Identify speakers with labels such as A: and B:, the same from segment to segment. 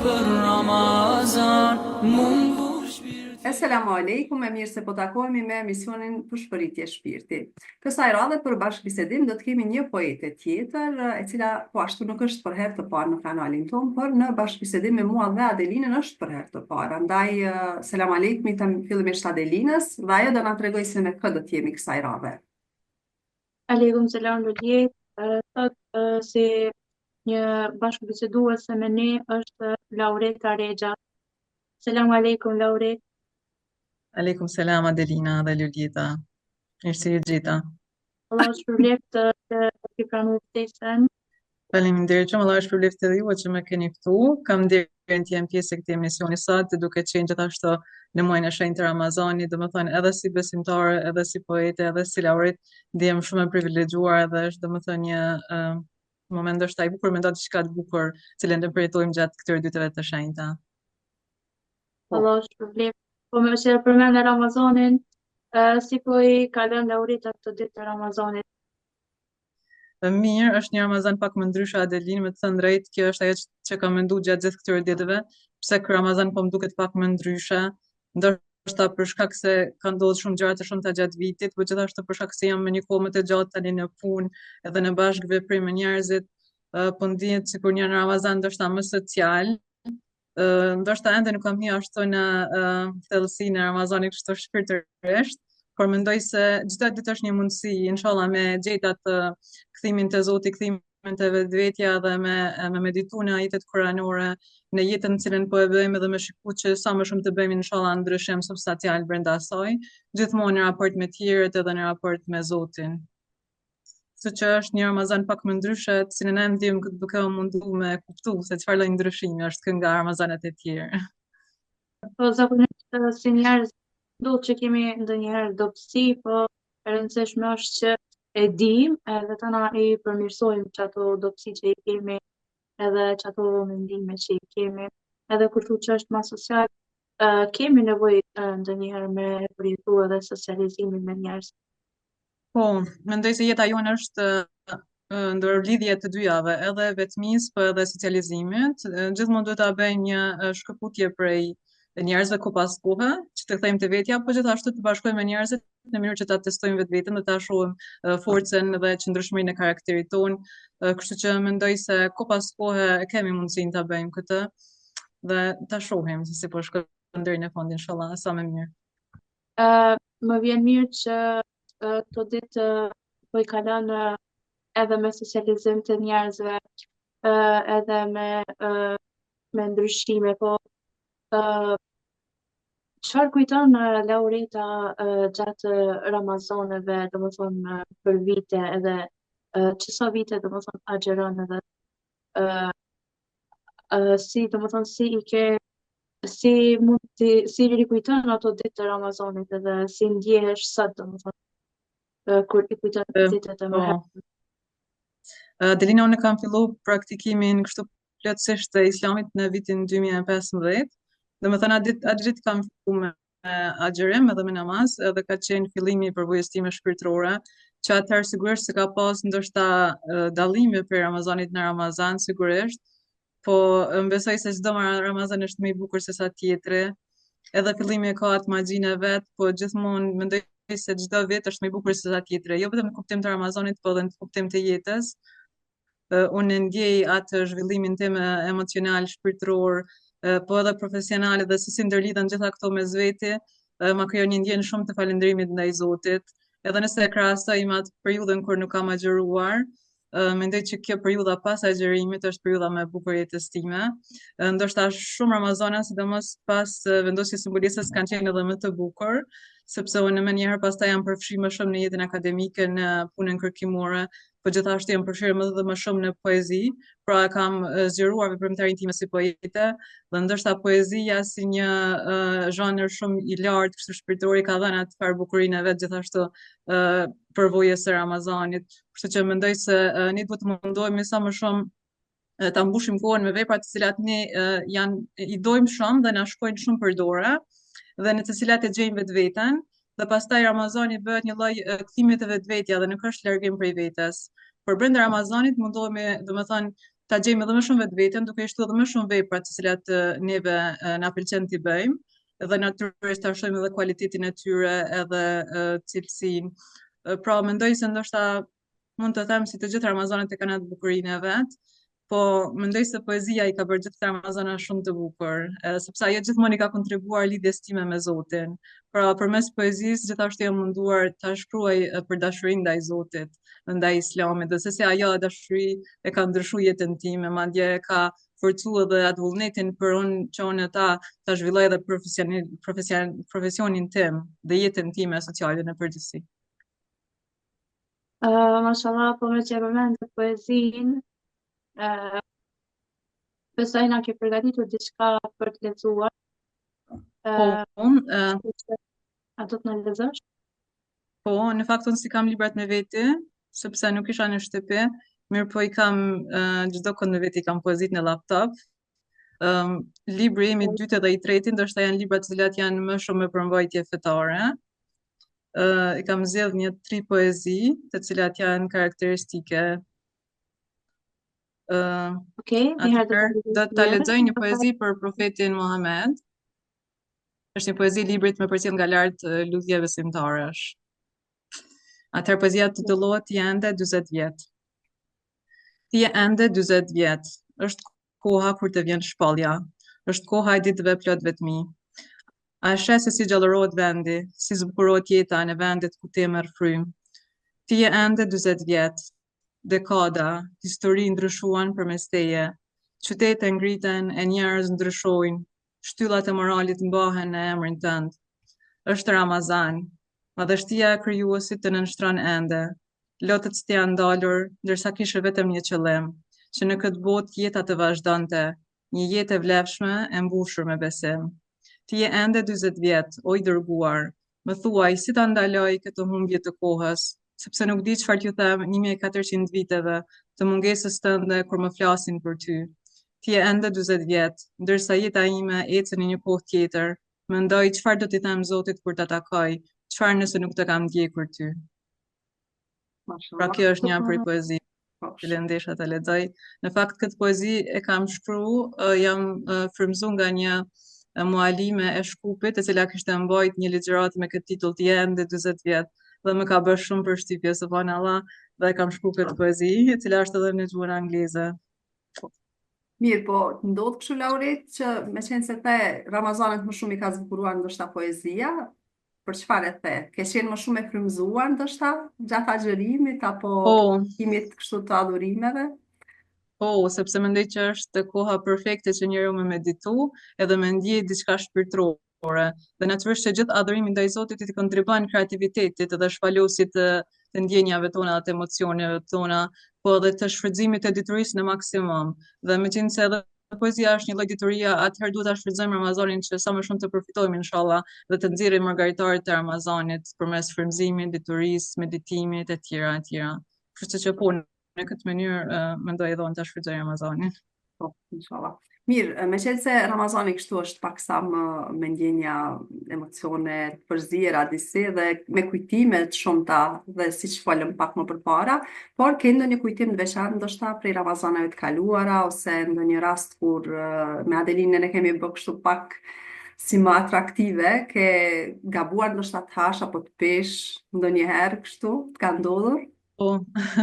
A: për Ramazan, mundur shpirt.
B: Esselamu alaikum, e mirë se po takohemi me emisionin Përshpëritje Shpirti. Kësaj radhe për bashkëbisedim do të kemi një poete tjetër, e cila po ashtu nuk është për herë të parë në kanalin tonë, por në bashkëbisedim me mua dhe Adelinën është për herë të parë. Andaj, selam aleikum, i them fillimisht Adelinës, dhe ajo do na tregoj se me kë do të jemi kësaj radhe.
C: Aleikum selam Luljet, thot si një bashkëbiseduese me ne është Laureta Rexha. Selam aleikum Lauret.
D: Aleikum selam Adelina dhe Luljeta. Mirë se ju gjeta.
C: Allah është shpërblet që ke pranuar ftesën.
D: Faleminderit shumë, Allah është shpërblet edhe ju që më keni ftu. Kam nderin të jem pjesë e këtij emisioni sot, duke qenë gjithashtu në muajin e shenjtë të Ramazanit, domethënë edhe si besimtare, edhe si poete, edhe si laureat, ndihem shumë e privilegjuar dhe është domethënë një moment ndoshta i bukur, mendoj diçka të bukur, cilën do përjetojmë gjatë këtyre ditëve të shenjta.
C: Allah është shpërblet. Po më që përmend Ramazanin, si po i kalon Laureta këtë ditë të Ramazanit?
D: Mirë, është një Ramazan pak më ndryshe Adelin, me të thënë drejt, kjo është ajo që kam menduar gjatë gjithë këtyre ditëve, pse ky Ramazan po më duket pak më ndryshe, ndoshta për shkak se ka ndodhur shumë gjëra të shumta gjatë vitit, por gjithashtu për shkak se jam me një kohë më të gjatë tani në punë edhe në bashkëveprim me njerëzit, po ndihet sikur një Ramazan ndoshta më social. Ndoshta ende nuk kam hyrë ashtu në thellësinë e Ramazanit kështu shpirtërisht, por mendoj se çdo ditë është një mundësi, inshallah, me gjeta të kthimin te Zoti, kthimin te vetvetja dhe me medituar në ajetet kuranore në jetën në cilën po e bëjmë dhe me shikuar që sa më shumë të bëjmë inshallah ndryshim substancial brenda asaj, gjithmonë në raport me tjerët edhe në raport me Zotin. Kështu që është një Ramazan pak më ndryshe, të cilën e ndjem duke u munduar me kuptu se çfarë lloj ndryshimi është kë nga Ramazanet e tjerë.
C: Po zakonisht si njerëz duhet që kemi ndonjëherë dobësi, po e rëndësishme është që e dim edhe të na i përmirësojmë çato dobësi që i kemi edhe çato mendime që i kemi, edhe kur thu që është ma social, kemi nevojë ndonjëherë me përjetu edhe socializimin me njerëz.
D: Po, mendoj se jeta jonë është ndër lidhje të dyjave, edhe vetmisë, po edhe socializimit. Gjithmonë duhet ta bëj një shkëputje prej njerëzve ku pas kohe, që të kthejmë te vetja, po gjithashtu të bashkojmë me njerëzit në mënyrë që ta testojmë vetveten dhe ta shohim forcën dhe qëndrueshmërinë e karakterit tonë. Kështu që mendoj se ku pas kohe kemi mundësinë ta bëjmë këtë dhe ta shohim se si po shkojmë deri në fund, inshallah, sa më mirë.
C: Më vjen mirë që këto ditë po i kalon edhe me socializim të njerëzve, edhe me ndryshime, po çfarë kujton Laureta gjatë Ramazaneve, domethënë për vite edhe që sa vite domethënë agjeron edhe si domethënë si mund si rikujton ato ditë të Ramazanit edhe si ndjehesh sot domethënë kur i kujton ditët e mëhershme.
D: Delina, unë kam fillu praktikimin kështu plotësisht të islamit në vitin 2015. Domethënë atë ditë kam fillu me agjerim edhe me namaz, edhe ka qenë fillimi i përvojës time shpirtërore, që atëherë sigurisht se ka pas ndoshta dallime për Ramazanit në Ramazan, sigurisht, po besoj se çdo Ramazan është më i bukur se sa tjetri. Edhe fillimi ka atë magjinë e vet, po gjithmonë mendoj se çdo vit është më i bukur se sa tjetri, jo vetëm në kuptim të Ramazanit, po edhe në kuptim të jetës. Unë ndjej atë zhvillimin tim emocional, shpirtëror, po edhe profesional dhe se si ndërlidhen gjitha këto mes veti, ma krijon një ndjenjë shumë të falënderimit ndaj Zotit. Edhe nëse e krahasoj me atë periudhën kur nuk kam agjëruar, mendoj që kjo periudha pas agjerimit është periudha më e bukur e jetës time. Ndoshta shumë Ramazana, sidomos pas vendosjes së mbulesës, kanë qenë edhe më të bukur, sepse unë më njëherë pastaj jam përfshirë më shumë në jetën akademike, në punën kërkimore, po gjithashtu jam përfshirë edhe më shumë në poezi, pra kam zgjeruar veprimtarinë time si poete, dhe ndoshta poezia si një zhanër shumë i lartë, kështu shpirtëror, i ka dhënë atë farë bukurinë e vet gjithashtu përvojës së Ramazanit. Kështu që mendoj se ne duhet të mundohemi sa më shumë ta mbushim kohën me vepra të cilat ne i dojmë shumë dhe na shkojnë shumë për dorë, dhe në të cilat e gjejmë vetveten, dhe pastaj Ramazani bëhet një lloj kthimi të vetvetja dhe nuk është largim prej vetes. Por brenda Ramazanit mundohemi, domethënë, ta gjejmë edhe më shumë vetveten, duke i shtuar edhe më shumë vepra të cilat neve na pëlqen t'i bëjmë, edhe natyrisht ta shohim edhe cilësitetin e tyre, edhe cilësinë. Pra mendoj se ndoshta mund të them si të gjithë Ramazanet e kanë atë bukurinë e vet, po mendoj se poezia i ka bërë gjithë Ramazana shumë të bukur, sepse ajo gjithmonë i ka kontribuar lidhjes time me Zotin. Pra përmes poezisë gjithashtu jam munduar ta shkruaj për dashurinë ndaj Zotit, ndaj Islamit, dhe se si ajo dashuri e ka ndryshuar jetën time, madje e ka forcuar edhe atë vullnetin për unë që unë ta zhvilloj edhe profesionin tim dhe jetën time sociale në përgjithësi.
C: Mashallah, po me që e përmend poezinë, besoj na ke përgatitur diçka për të lexuar.
D: Po,
C: A do të na lexosh?
D: po, në fakt unë si kam librat me veti, sepse nuk isha në shtëpi, mirë po i kam çdo kohë me veti, kam poezit në laptop. Libri im i dytë dhe i treti ndoshta janë libra të cilat janë më shumë me përmbajtje fetare. I kam zgjedh një 3 poezi, të cilat janë karakteristike.
C: Okej, një herë
D: Do ta lexoj një poezi për profetin Muhammed. Është një poezi librit me përcjell nga lart Lutje besimtaresh. Atëherë poezia titullohet Ti je ende 40 vjet. Ti je ende 40 vjet. Është koha kur të vjen shpallja. Është koha e ditëve plot vetmi. A sheh se si gjallërohet vendi, si zbukurohet jeta në vendet ku ti merr frym. Ti je ende 40 vjet. Dekada, histori ndryshuan përmes teje. Qytete ngriten e njerëz ndryshojnë. Shtyllat e moralit mbahen në emrin tënd. Është Ramazan. Madhështia e krijuesit të nënshtron ende. Lotët s'të janë ndalur, ndërsa kishe vetëm një qëllim, që në këtë botë jeta të vazhdonte, një jetë e vlefshme e mbushur me besim. Ti je ende 40 vjet, o i dërguar. Më thuaj si ta ndaloj këtë humbje të kohës, sepse nuk di çfarë t'ju them 1400 viteve të mungesës tënde kur më flasin për ty. Ti je ende 40 vjet, ndërsa jeta ime ecën në një kohë tjetër. Mendoj çfarë do t'i them Zotit kur ta takoj, çfarë nëse nuk të kam ndjekur ty. Pra kjo është një prej poezi që ndesha të lexoj. Në fakt këtë poezi e kam shkruar, jam frymzuar nga një mualime e Shkupit, e cila kishte mbajt një ligjëratë me këtë titull Ti je ende 40 vjet, dhe më ka bërë shumë përshtypje subhanallahu, dhe kam shkruar këtë poezi, e cila është edhe në gjuhën angleze.
B: Mirë, po të ndodhë kështu Lauret që me qenë se the Ramazanet më shumë i ka zbukuruar ndoshta poezia, për çfarë e the? Ke qenë më shumë e frymzuar ndoshta gjatë agjërimit apo timit kështu të adhurimeve?
D: Po, sepse mendoj që është koha perfekte që njeriu me meditu edhe me ndjej diçka shpirtërore. Dhe natyrisht që gjithë adhurimi ndaj Zotit i kontribon kreativitetit edhe shpalosit të ndjenjave tona dhe të emocioneve tona, po edhe të shfrytëzimit të diturisë në maksimum. Dhe megjithëse edhe poezia është një lloj diturie, atëherë duhet ta shfrytëzojmë Ramazanin që sa më shumë të përfitojmë inshallah dhe të nxjerrim margaritaret e Ramazanit përmes frymëzimit, diturisë, meditimit e tjera e tjera. Kështu që po në këtë mënyrë mendoj edhe unë ta shfrytëzoj Ramazanin.
B: Po, inshallah. Mirë, me qenë se Ramazani kështu është paksa me ndjenja emocione të përzira disi dhe me kujtime të shumta dhe siç folëm pak më përpara, por ke ndonjë kujtim të veçantë ndoshta prej Ramazaneve të kaluara ose ndonjë rast kur me Adelinën e kemi bërë kështu pak si më atraktive, ke gabuar ndoshta të hash apo të pesh ndonjëherë kështu, të ka ndodhur?
D: Po,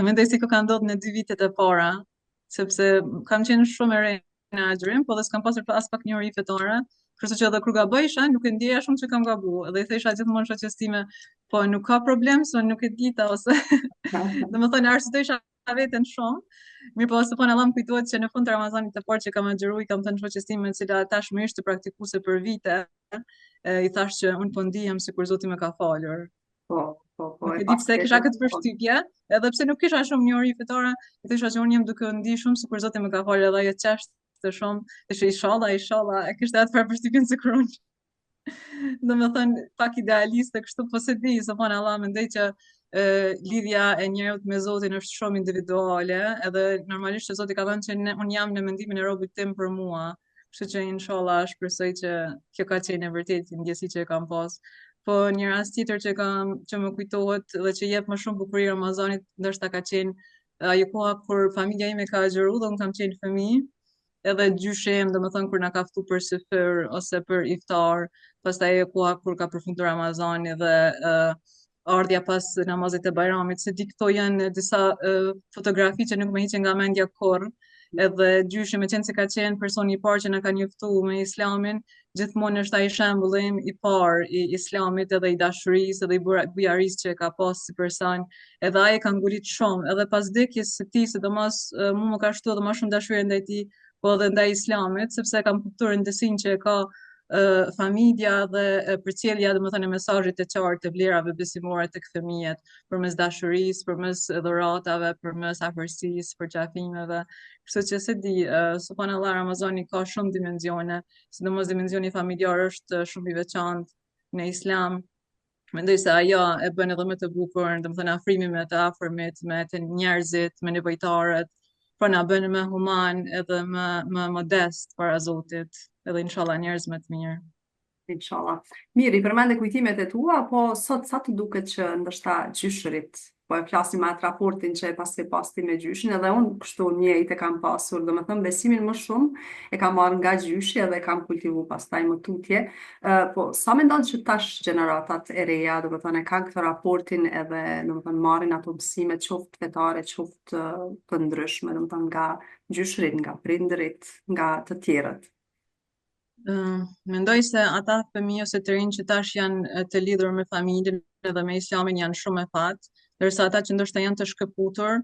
D: mendoj se ka ndodhur në 2 vitet e para, sepse kam qenë shumë e re në agjërim, po dhe s'kam pasur as pak njohuri fetare, kështu që edhe kur gabojsha, nuk e ndjeja shumë që kam gabuar. Edhe i thesha gjithmonë shoqes time, po nuk ka problem, se nuk e dita ose domethënë arsyetoisha veten shumë. Mirë, po subhanallahu më kujtohet që në fund të Ramazanit të parë që kam agjëruar, kam thënë shoqes time, e cila tashmë ishte praktikuese për vite, i thash që unë po ndihem sikur Zoti më ka falur.
B: Po.
D: Nuk e di pse kisha këtë përshtypje, edhe pse nuk kisha shumë njohuri fetare, i thesha që unë jam duke u ndi shumë sikur Zoti më ka falur, edhe ajo çështë shumë, thesha inshallah, e kishte atë përshtypjen sikur unë. Domethënë pak idealiste kështu, po se di, subhanallahu, mendoj që lidhja e njerëzit me Zotin është shumë individuale, edhe normalisht që Zoti ka thënë që unë jam në mendimin e robit tim për mua. Kështu që inshallah shpresoj që kjo ka qenë e vërtetë ndjesi që e kam pas. Po një rast tjetër që më kujtohet dhe që jep më shumë bukuri Ramazanit, ndoshta ka qenë ajo koha kur familja ime ka agjëru dhe unë kam qenë fëmijë, edhe gjyshem, domethënë kur na ka ftu për sifër ose për iftar, pastaj ajo koha kur ka përfunduar Ramazani dhe ardhja pas namazit e Bajramit, se di këto janë disa fotografi që nuk më hiqen nga mendja kurrë, edhe gjyshe me qenë se ka qenë personi i parë që na ka njoftuar me Islamin, gjithmonë është ai shembulli im i parë i Islamit edhe i dashurisë edhe i bujarisë që e ka pas si person, edhe ai e ka ngulit shumë, edhe pas vdekjes së tij, sidomos mua më ka shtuar edhe më shumë dashuri ndaj tij, po edhe ndaj Islamit, sepse kam kuptuar rëndësinë që e ka familja dhe përcjellja domethënë e mesazhit të qartë të vlerave besimore tek fëmijët, përmes dashurisë, përmes dhuratave, përmes afërsisë, përqafimeve. Kështu që se di, subhanallahu Ramazani ka shumë dimensione, sidomos dimensioni familjar është shumë i veçantë në Islam. Mendoj se ajo e bën edhe më të bukur, domethënë afrimi me të afërmit, me të njerëzit, me nevojtarët, po na bën më human edhe më modest para Zotit, edhe inshallah njerëz më të mirë.
B: Inshallah. Mirë, i përmende kujtimet e tua, po sot sa të duket që ndoshta gjyshërit, po e flasim atë raportin që e pas ti me gjyshin, edhe unë kështu njëjtë e kam pasur, domethënë besimin më shumë e kam marrë nga gjyshi edhe kam kultivu pastaj më tutje. Po sa mendon që tash gjeneratat e reja, domethënë e kanë këtë raportin edhe domethënë marrin ato mësime qoftë fetare, qoftë të ndryshme, domethënë nga gjyshrit, nga prindërit, nga të tjerët.
D: Mendoj se ata fëmijë ose të rinj që tash janë të lidhur me familjen edhe me Islamin janë shumë e fat, ndërsa ata që ndoshta janë të shkëputur,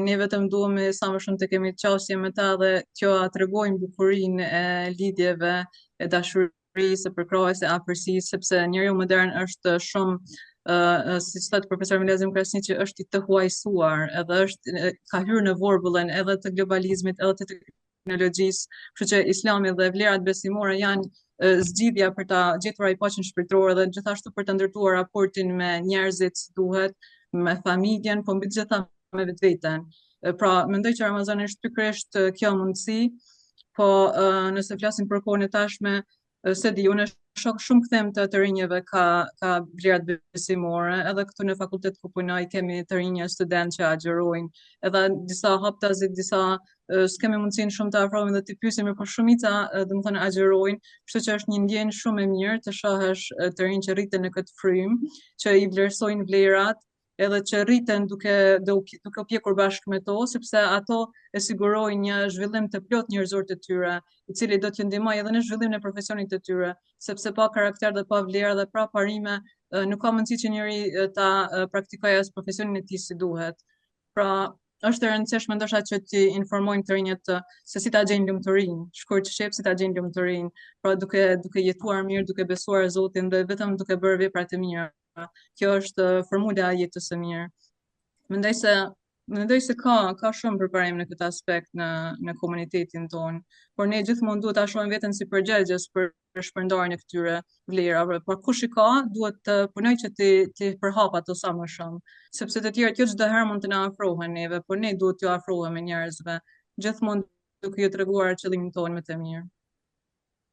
D: ne vetëm duhemi sa më shumë të kemi qasje me ta dhe t'jo tregojmë bukurinë e lidhjeve, e dashurisë, e përkrahjes e afërsisë, sepse njeriu modern është shumë siç thot profesor Milazim Krasni që është i të huajsuar, edhe ka hyrë në vorbullën edhe të globalizmit, edhe të teknologjisë, kështu që Islami dhe vlerat besimore janë zgjidhja për ta gjetur ai paqen shpirtërore dhe gjithashtu për të ndërtuar raportin me njerëzit si duhet, me familjen, po mbi të gjitha me vetveten. Pra, mendoj që Ramazani është pikërisht kjo mundësi, po nëse flasim për kohën e tashme, se di, unë shoh shumë kthem të rinjeve ka vlerat besimore, edhe këtu në fakultet ku punoj kemi të rinj studentë që agjerojnë, edhe disa haptazik, disa s'kemi mundësinë shumë të afrohemi dhe të pyesim, por shumica domethënë agjerojnë, kështu që është një ndjenjë shumë e mirë të shohësh të rinj që rriten në këtë frym, që i vlerësojnë vlerat, edhe që rriten duke u pjekur bashkë me to, sepse ato e sigurojnë një zhvillim të plot njerëzor të tyre, i cili do t'ju ndihmojë edhe në zhvillimin e profesionit të tyre, sepse pa karakter dhe pa vlerë dhe pa parime nuk ka mundësi që njëri ta praktikojë as profesionin e tij si duhet. Pra, është e rëndësishme ndoshta që ti informojnë të rinjët se si ta gjejnë lumturinë, shkurt shep si ta gjejnë lumturinë, pra duke jetuar mirë, duke besuar Zotin dhe vetëm duke bërë vepra të mira. Kjo është formula e jetës së mirë. Mendoj se ka shumë përparim në këtë aspekt në komunitetin tonë, por ne gjithmonë duhet ta shohim veten si përgjegjës për shpërndarjen e këtyre vlerave. Por kush i ka, duhet të punojë që ti përhap ato sa më shumë, sepse të tjerët jo çdo herë mund të na afrohen neve, por ne duhet t'ju afrohemi njerëzve, gjithmonë duke ju treguar qëllimin tonë më të mirë.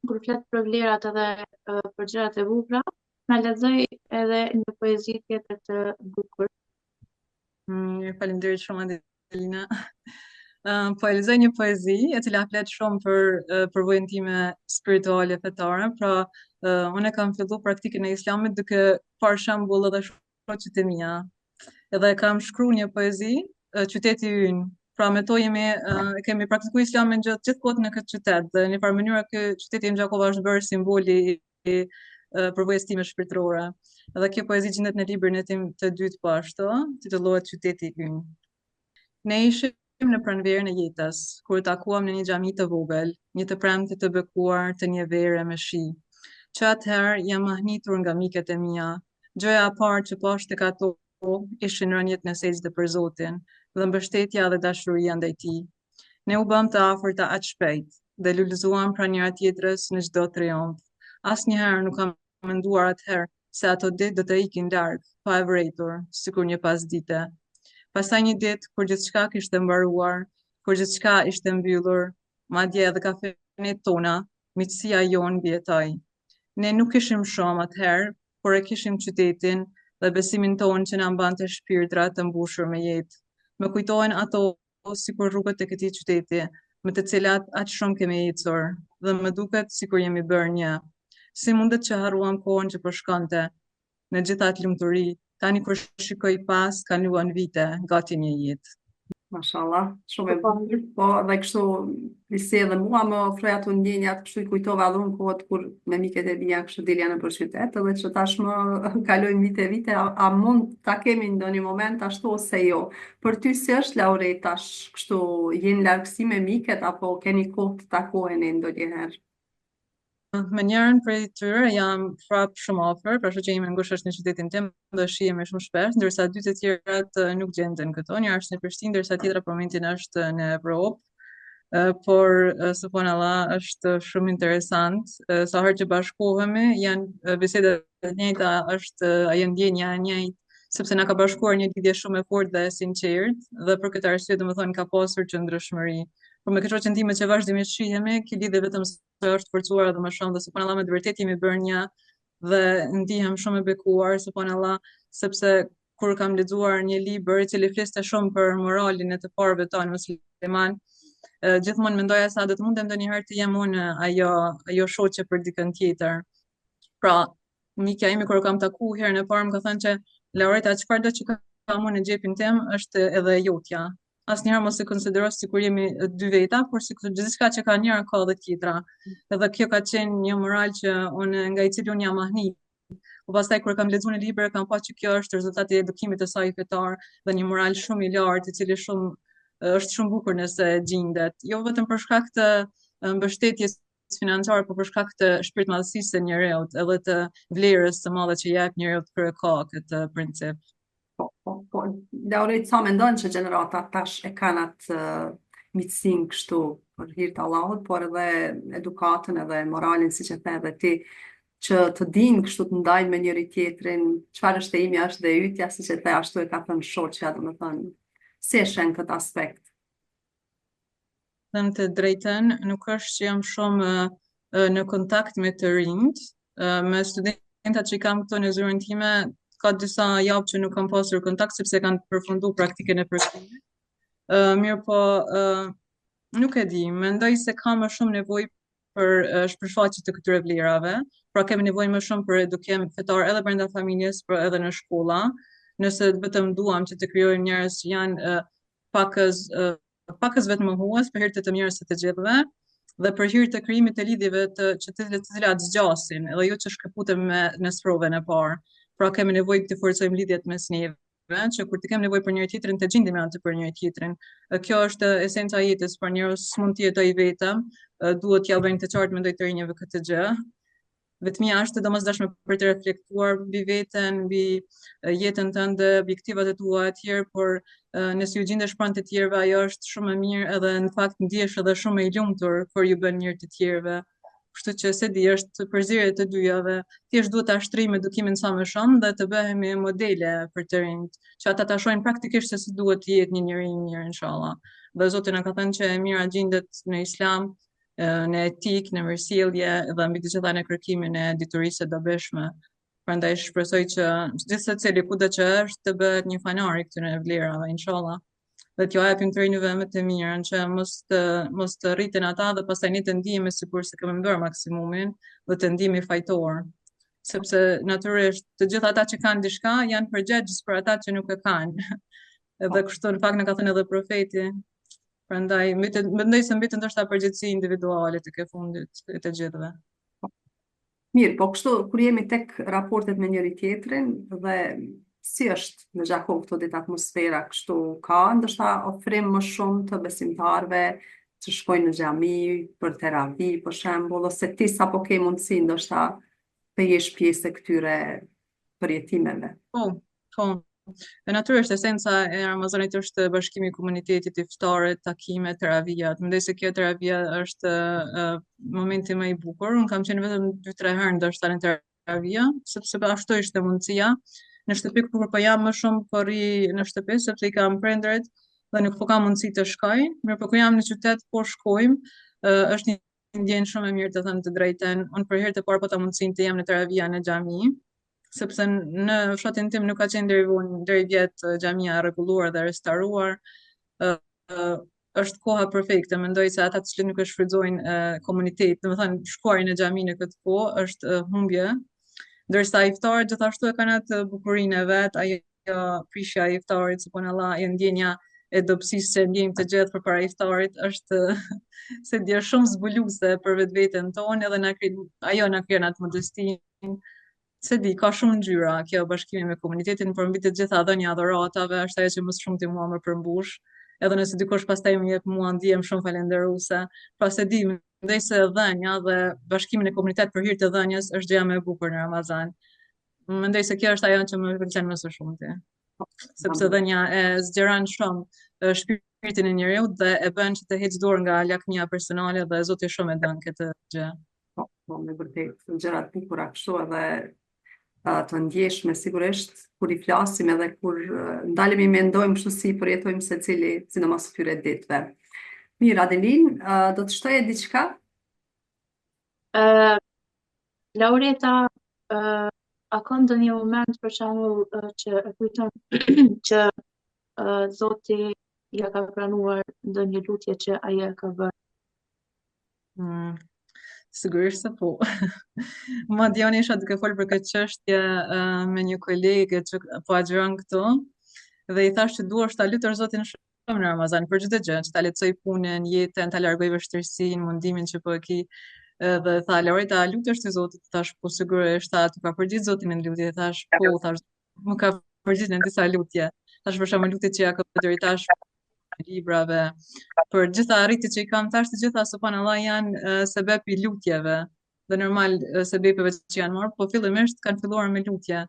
C: Kur flet për vlerat edhe për gjërat e bukura, na lexoj edhe një poezi tjetër të bukur.
D: Faleminderit shumë Adelina. Po e lexoj një poezi e cila flet shumë për përvojën time spirituale fetare, pra unë kam filluar praktikën e Islamit duke parë shembull edhe shoqet e mia. Edhe kam shkruar një poezi, Qyteti ynë. Pra me to kemi praktikuar Islamin gjithë kohën në këtë qytet dhe në një farë mënyrë ky qyteti im Gjakova është bërë simboli i përvojës time shpirtërore. Edhe kjo poezi gjendet në librin e tim të dytë po ashtu, titullohet Qyteti ynë. Ne ishim në pranverën e jetës, kur takuam në një xhami të vogël, një të premte të bekuar të një vere me shi. Që atëherë jam mahnitur nga miket e mia. Gjëja e parë që pash tek ato ishin rënjet në sejdë për Zotin dhe mbështetja dhe dashuria ndaj tij. Ne u bëm të afërta aq shpejt dhe lulëzuam pranë njëra tjetrës në çdo triumf. Asnjëherë nuk kam menduar atëherë se ato ditë do të ikin larg, pa e vërejtur, sikur një pasdite. Pastaj një ditë kur gjithçka kishte mbaruar, kur gjithçka ishte mbyllur, madje edhe kafenet tona, miqësia jon mbijetoi. Ne nuk kishim shumë atëherë, por e kishim qytetin dhe besimin tonë që na mbante shpirtrat të mbushur me jetë. më kujtohen ato sikur rrugët e këtij qyteti, me të cilat aq shumë kemi ecur, dhe më duket sikur jemi bërë një. Si mundet që harruam kohën që po shkonte, në gjitha atë lumturi, tani kur shikoj pas, kaluan vite, gati një jetë.
B: Mashallah, shumë e
C: Po,
B: bukur, po dhe kështu lise dhe mua më ofroi ato ndjenjat, kështu i kujtova edhe unë kohët kur me miket e mia kështu dilja nëpër qytet, edhe që tashmë kalojnë vite, a mund ta kemi ndonjë moment ashtu ose jo? Për ty si është Laure tash, kështu jeni largësi me miket apo keni kohë të takoheni ndonjëherë?
D: Me njërën prej tyre jam prapë shumë afër, pra shoqja ime ngushtë është në qytetin tim dhe shihemi shumë shpesh, ndërsa dy të tjerat nuk gjenden këto. Njëra është në Prishtinë, ndërsa tjetra për momentin është në Evropë. Por subhanallah është shumë interesant. Sa herë që bashkohemi, janë bisedat e njëjta, janë ndjenja e njëjtë, sepse na ka bashkuar një lidhje shumë e fortë dhe e sinqertë, dhe për këtë arsye domethënë ka pasur qëndrueshmëri. Por me këto qëndime që vazhdimisht shihemi, kjo lidhje vetëm se është forcuar edhe më shumë, dhe subhanallah me të vërtetë jemi bërë një, dhe ndihem shumë e bekuar subhanallah, sepse kur kam lexuar një libër i cili fliste shumë për moralin e të parëve tanë musliman, gjithmonë mendoja sa do të mundem ndonjëherë të jem unë ajo shoqe për dikën tjetër. Pra, mikja ime kur kam taku herën e parë më ka thënë që Laureta, çfarë do që kam unë në xhepin tim është edhe jotja. Asnjëherë mos e konsidero sikur jemi dy veta, por sikur gjithçka që ka njëra ka edhe tjetra. Edhe kjo ka qenë një moral që unë nga i cili unë jam mahnit. Po pastaj kur kam lexuar në libër kam pa që kjo është rezultati i edukimit të saj fetar dhe një moral shumë i lartë, i cili është shumë bukur nëse gjendet, jo vetëm për shkak të mbështetjes financiare, por për shkak të shpirtmadhësisë së njeriut, edhe të vlerës së madhe që jep njeriu kur e ka këtë princip.
B: Po, Laure, sa mendon që gjenerata tash e kanë atë miqësinë kështu për hir të Allahut, por edhe edukatën edhe moralin, siç e the edhe ti, që të dinë kështu të ndajnë me njëri tjetrin, çfarë është e imja është dhe e ytja, siç e the ashtu e ka thënë shoqja, domethënë, si e shen këtë aspekt?
D: Them të drejtën, nuk është që jam shumë në kontakt me të rinjt, me studentat që kam këto në zyrën time, ka disa javë që nuk kam pasur kontakt sepse kanë përfunduar praktikën e përkthimit. Mirë po, nuk e di, mendoj se ka më shumë nevojë për shpërfaqje të këtyre vlerave, pra kemi nevojë më shumë për edukim fetar edhe brenda familjes, por edhe në shkolla. Nëse vetëm duam që të krijojmë njerëz që janë pakës vetë mohues për hir të mirës së të gjithëve, dhe për hir të krijimit të lidhjeve të cilat zgjasin, edhe jo që shkëputen në sprovën e parë. Pra kemi nevojë të forcojmë lidhjet mes neve, që kur të kem nevojë për njëri tjetrin të gjendemi aty për njëri tjetrin. Kjo është esenca e jetës, për njerëz s'mund të jetojë vetëm, duhet t'ja bëjnë të qartë mendoj të rinjve këtë gjë. Vetmia është domosdoshme për të reflektuar mbi veten, mbi jetën tënde, objektivat e tua e tjerë, por nëse ju gjendesh pranë të tjerëve, ajo është shumë e mirë, edhe në fakt ndihesh edhe shumë e i lumtur kur ju bën mirë të tjerëve. Kështu që se di, është përzierje të dyjave. Thjesht duhet ta shtrojmë edukimin sa më shumë dhe të bëhemi modele për të rinjt, që ata ta shohin praktikisht se si duhet të jetë një njeri i mirë, inshallah. Dhe Zoti na ka thënë që e mira gjendet në Islam, në etik, në mirësjellje dhe mbi të gjitha në kërkimin e diturisë së dobishme. Prandaj shpresoj që gjithë secili kudo që është të bëhet një fanar i këtyre vlerave, inshallah. Dhe t'ju japim të rinjve më të mirën, që mos të rriten ata dhe pastaj ne të ndihemi sikur se kemi bërë maksimumin dhe të ndihemi fajtor. Sepse natyrisht të gjithë ata që kanë diçka janë përgjegjës për ata që nuk e kanë. Edhe kështu në fakt na ka thënë edhe profeti. Prandaj mendoj se mbetet ndoshta përgjegjësi individuale tek e fundit e të gjithëve.
B: Mirë, po kështu kur jemi tek raportet me njëri tjetrin dhe si është në Gjakov këto ditë atmosfera, kështu ka ndoshta ofrim më shumë të besimtarve që shkojnë në xhami për terapi, për shembull, ose ti sapo ke mundësi ndoshta të jesh pjesë e këtyre përjetimeve?
D: Po. E natyrisht esenca e Ramazanit është bashkimi i komunitetit, iftaret, takimet, teravijat. Mendoj se kjo teravija është momenti më i bukur. Unë kam qenë vetëm 2-3 herë ndoshta në teravija, sepse ashtu ishte mundësia. Në shtëpi kur po jam më shumë po rri në shtëpi sepse i kam prindërit dhe nuk po kam mundësi të shkoj. Mirë, po kur jam në qytet po shkojmë. Është një ndjenjë shumë e mirë të them të drejtën. Unë për herë të parë po ta mundësin të jam në teravija në xhami, sepse në fshatin tim nuk ka qenë deri vjet xhamia e rregulluar dhe restauruar. ë, ë, është koha perfekte. Mendoj se ata të cilët nuk e shfrytëzojnë komunitet, domethënë shkuarin në xhami në këtë kohë është humbje, ndërsa iftarët gjithashtu e kanë atë bukurinë e vet, ajo prishja e iftarit, subhanallahu, ajo ndjenja e dobësisë që ndjejmë të gjithë përpara iftarit është se dia shumë zbuluese për vetveten tonë edhe ajo na krijon atë modestinë. Se di, ka shumë ngjyra kjo bashkimi me komunitetin, por mbi të gjitha dhënia dhuratave është ajo që më shumë ti mua më përmbush. Edhe nëse dikush pastaj më jep mua ndihem shumë falendëruese. Pra se di, mendoj se dhënia dhe bashkimi në komunitet për hir të dhënies është gjëja më e bukur në Ramazan. Mendoj se kjo është ajo që më pëlqen më së shumti. Sepse dhënia e zgjeron shumë shpirtin e njeriu dhe e bën që të heqë dorë nga lakmia personale dhe Zoti shumë e don këtë gjë.
B: Po, me vërtet, gjëra të bukura kështu edhe të ndjeshme sigurisht kur i flasim edhe kur ndalemi mendojmë kështu si përjetojmë secili, sidomos këtyre ditëve. Mirë, Adelin, do të shtoje diçka?
C: Laureta, a ka ndonjë moment për shembull që e kujton që Zoti ja ka pranuar ndonjë lutje që ai e ka bërë?
D: Sigurisht se po. Ma djani isha duke folë për këtë çështje me një kolege që po agjeron këtu dhe i thash që dua ta lutër Zotin shumë në Ramazan për çdo gjë, që ta lehtësoj punën, jetën, ta largoj vështirësinë, mundimin që po e ki. Dhe tha Loreta, lutesh ti Zotit? Thash po sigurisht, tha tu ka përgjigj Zoti në lutje? Thash po, thash më ka përgjigj në disa lutje. Thash për shembull lutjet që ja ka bërë tash librave, për gjitha arritjet që i kam tash të gjitha subhanallahu janë sebeb i lutjeve dhe normal sebepeve që janë marrë, po fillimisht kanë filluar me lutje.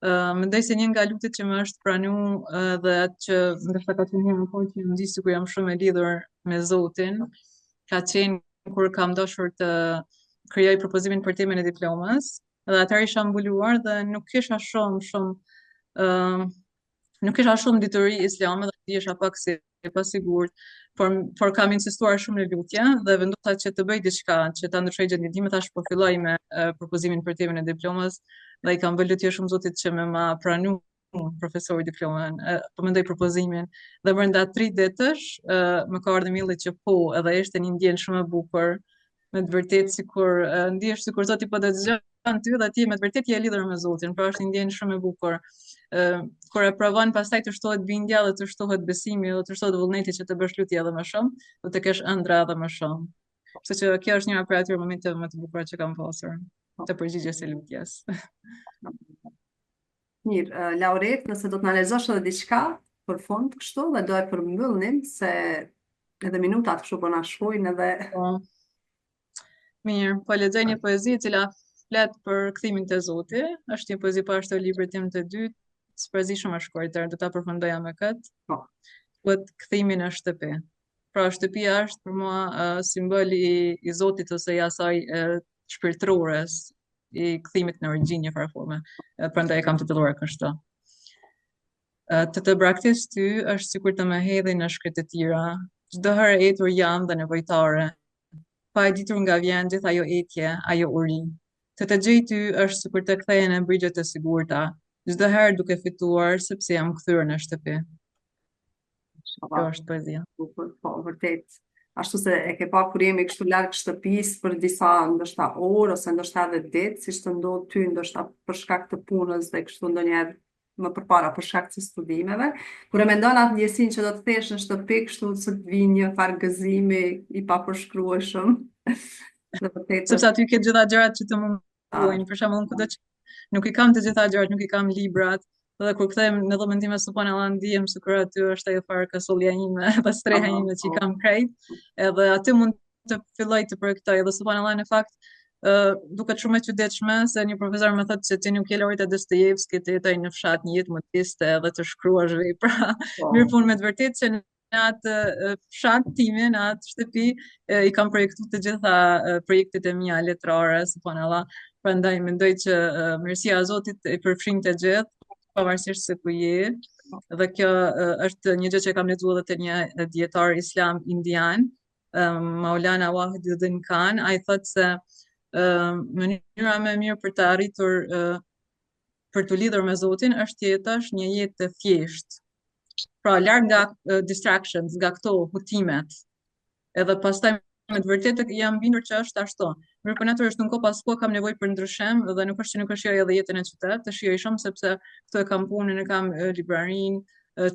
D: Mendoj se një nga lutjet që më është pranuar dhe atë që ndoshta ka qenë herën kohë që më ndi sikur jam shumë e lidhur me Zotin, ka qenë kur kam dashur të krijoj propozimin për temën e diplomës, dhe atëherë isha mbuluar dhe nuk kisha shumë dituri islame dhe ndihesha pak si e pasigurt, por kam insistuar shumë në lutje dhe vendosa që të bëj diçka që ta ndryshoj gjendjen time. Thash po filloj me propozimin për temën e diplomës dhe i kam bërë lutje shumë Zotit që më pranu profesori diplomën, po mendoj propozimin dhe brenda 3 ditësh më ka ardhur milli që po, edhe ishte një ndjenjë shumë e bukur, me të vërtetë sikur ndihesh sikur Zoti po të dëgjon ty dhe ti me të vërtetë je lidhur me Zotin, pra është një ndjenjë shumë e bukur. Kur e provon pastaj të shtohet bindja dhe të shtohet besimi dhe të shtohet vullneti që të bësh lutje edhe më shumë, do të kesh ëndra edhe më shumë. Kështu që kjo është një prej atyre momenteve më të bukura që kam pasur të përgjigjes së lutjes.
B: Mirë, Lauret, nëse do të na lezosh edhe diçka për fund kështu dhe do e përmbyllnim se edhe minutat kështu po na shkojnë edhe
D: Mirë, po lexoj një poezi e cila flet për kthimin te Zoti. Është një poezi pa ashtu librit tim të dytë, poezi shumë e shkurtër, do ta përfundoja me këtë. Thuhet kthimi në shtëpi. Pra shtëpia është për mua simboli i Zotit ose i asaj shpirtërores, i kthimit në origjinë një farë forme. Prandaj e kam titulluar kështu. Të braktis ty është sikur të më hedhin në shkret e tira, çdo herë etur jam dhe nevojtare. Pa e ditur nga vjen gjithë ajo etje, ajo uri. Të gjej ty është sikur të kthehen në brigjet e sigurta, çdo herë duke fituar sepse jam kthyer në shtëpi. Kjo është poezia.
B: Po, vërtet. Ashtu se e ke pa kur jemi kështu larg shtëpisë për disa ndoshta orë ose ndoshta edhe ditë, siç të ndodh ty ndoshta për shkak të punës dhe kështu ndonjëherë më përpara për shkak të studimeve, kur e mendon atë ndjesinë që do të kthesh në shtëpi kështu se të vinë një farë gëzimi i papërshkrueshëm.
D: Sepse aty ke gjitha gjërat që të munduajnë, për shembull kudo që nuk i kam të gjitha gjërat, nuk i kam librat, dhe kur kthehem në dhomën time subhanallahu ndihem sikur aty është ajo farë kasollja ime dhe streha ime që i kam krejt, edhe aty mund të filloj të projektoj dhe subhanallahu në fakt duket shumë e çuditshme se një profesor më thotë se ti nuk je Loreta Dostojevski, të jetoj në fshat një jetë modeste dhe të shkruash vepra. Mirë punë me të vërtetë që në atë fshat time, në atë shtëpi i kam projektuar të gjitha projektet e mia letrare, subhanallahu. Prandaj mendoj që mirësia e Zotit i përfshin të gjithë, pavarësisht se ku je. Dhe kjo është një gjë që kam lexuar edhe te një dietar islam indian, Maulana Wahiduddin Khan. Ai thotë se mënyra më e mirë për të arritur për të lidhur me Zotin është të jetosh një jetë të thjeshtë. Pra larg nga distractions, nga këto hutimet. Edhe pastaj me të vërtetë jam bindur që është ashtu. Mirë po natyrisht unë pas kohë kam nevojë për ndryshim dhe nuk është që nuk e shijoj edhe jetën e qytetit, të shijoj shumë sepse këtu e kam punën, e kam librarinë,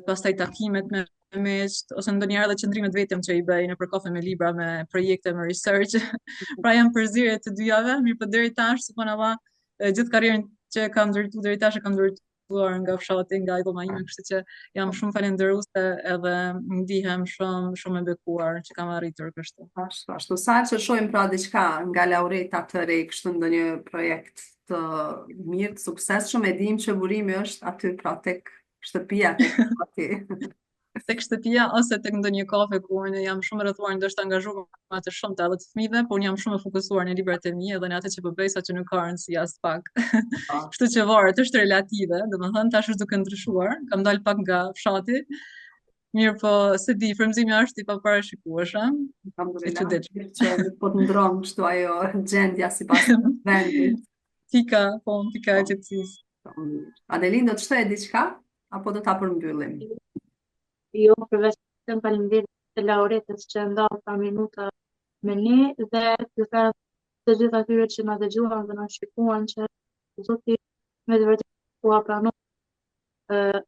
D: pastaj takimet me miq, ose ndonjëherë edhe qëndrimet vetëm që i bëj nëpër kafe me libra, me projekte, me research. Pra jam përzierje të dyjave, mirë po deri tash subhanallahu gjithë karrierën që kam ndërtuar deri tash e kam ndërtuar nga fshati, nga idhoma ime, kështu që jam shumë falendëruese edhe ndihem shumë e bekuar që kam arritur kështu.
B: Ashtu, sa që shohim pra diçka nga laureata të re, kështu ndonjë projekt të mirë, të suksesshëm, e dim që burimi është aty pra tek shtëpia, tek aty.
D: Tek shtëpia ose tek ndonjë kafe ku unë jam shumë rrethuar ndoshta angazhuar të shumta edhe të fëmijëve, por unë jam shumë e fokusuar në librat e mi edhe në atë që po bëj, saqë nuk ka rëndësi as pak. Kështu që varet, është relative, domethënë tash është duke ndryshuar, kam dalë pak nga fshati. Mirë po, se di, frymëzimi është i paparashikueshëm.
B: Alhamdulillah, që nuk po të ndron kështu ajo gjendja sipas vendit.
D: Pika e qetësisë.
B: Adelin, do të shtoje diçka apo do ta përmbyllim?
C: Jo, përveç të faleminderit të laureatës që ndau pa minuta me ne dhe të them të gjithë atyre që na dëgjuan dhe na shikuan që Zoti me të vërtetë u pranon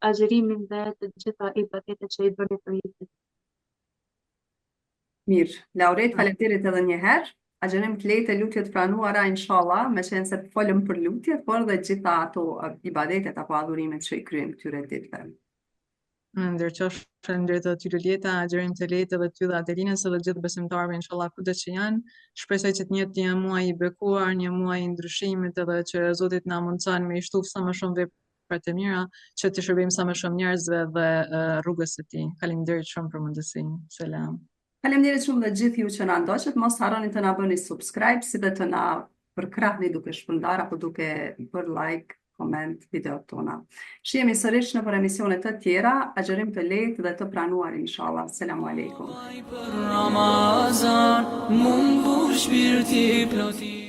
C: agjërimin dhe të gjitha ibadetet që i bëni për jetën.
B: Mirë, laureat, faleminderit edhe një herë. Agjerim të lejtë e lutjet pranuara, inshallah, me qenë se folëm për lutjet, por dhe gjitha ato ibadetet apo adhurimet që i kryejmë këtyre ditëve.
D: Ndërqosh shëndet atyre leta, agjerim të lehtë edhe ty dhe Adelinës edhe gjithë besimtarëve inshallah kudo që janë. Shpresoj që të jetë një muaj i bekuar, një muaj i ndryshimit edhe që Zoti na mundson me i shtuf sa më shumë vepra të mira, që të shërbejmë sa më shumë njerëzve dhe rrugës së Tij. Faleminderit shumë për mundësinë. Selam.
B: Faleminderit shumë dhe gjithë ju që na ndoqët, mos harroni të na bëni subscribe, si dhe të na përkrahni duke shpërndar apo duke bërë like, koment video tona. Shihemi sërish në për emisionet të tjera, agjerim të lehtë dhe të pranuar inshallah. Selamu alaikum.
A: Ramazan, mund bush shpirti ploti.